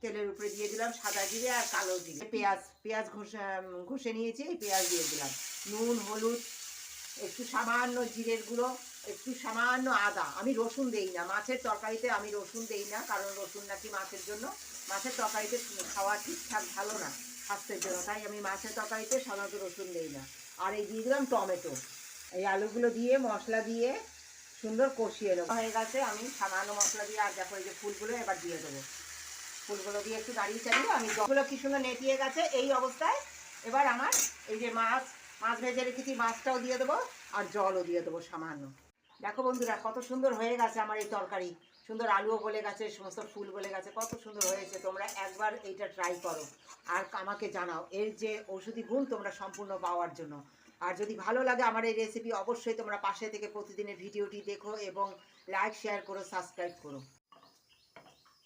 তেলের উপরে দিয়ে দিলাম সাদা জিরে আর কালো জিরে, পেঁয়াজ ঘষে নিয়েছি, এই পেঁয়াজ দিয়ে দিলাম, নুন, হলুদ, একটু সামান্য জিরের গুঁড়ো, একটু সামান্য আদা। আমি রসুন দেই না মাছের তরকারিতে, আমি রসুন দেই না, কারণ রসুন নাকি মাছের জন্য, মাছের তরকারিতে খাওয়া ঠিকঠাক ভালো না স্বাস্থ্যের জন্য, তাই আমি মাছের তরকারিতে সাধারণত রসুন দেই না। আর এই দিয়ে দিলাম টমেটো। এই আলুগুলো দিয়ে মশলা দিয়ে সুন্দর কষিয়ে নেবো। হয়ে গেছে, আমি সামান্য মশলা দিয়ে আর দেখো এই যে ফুলগুলো এবার দিয়ে দেবো। ফুলগুলো দিয়ে একটু দাঁড়িয়ে চালিয়ে আমি জলগুলো কি সুন্দর নেতিয়ে গেছে। এই অবস্থায় এবার আমার এই যে মাছ ভেজে রেখেছি, মাছটাও দিয়ে দেবো আর জলও দিয়ে দেবো সামান্য। দেখো বন্ধুরা কত সুন্দর হয়ে গেছে আমার এই তরকারি, সুন্দর আলুও গলে গেছে, সমস্ত ফুল গলে গেছে, কত সুন্দর হয়েছে। তোমরা একবার এইটা ট্রাই করো আর আমাকে জানাও এর যে ঔষধি গুণ তোমরা সম্পূর্ণ পাওয়ার জন্য। আর যদি ভালো লাগে আমার এই রেসিপি, অবশ্যই তোমরা পাশে থেকে প্রতিদিনের ভিডিওটি দেখো এবং লাইক, শেয়ার করো, সাবস্ক্রাইব করো।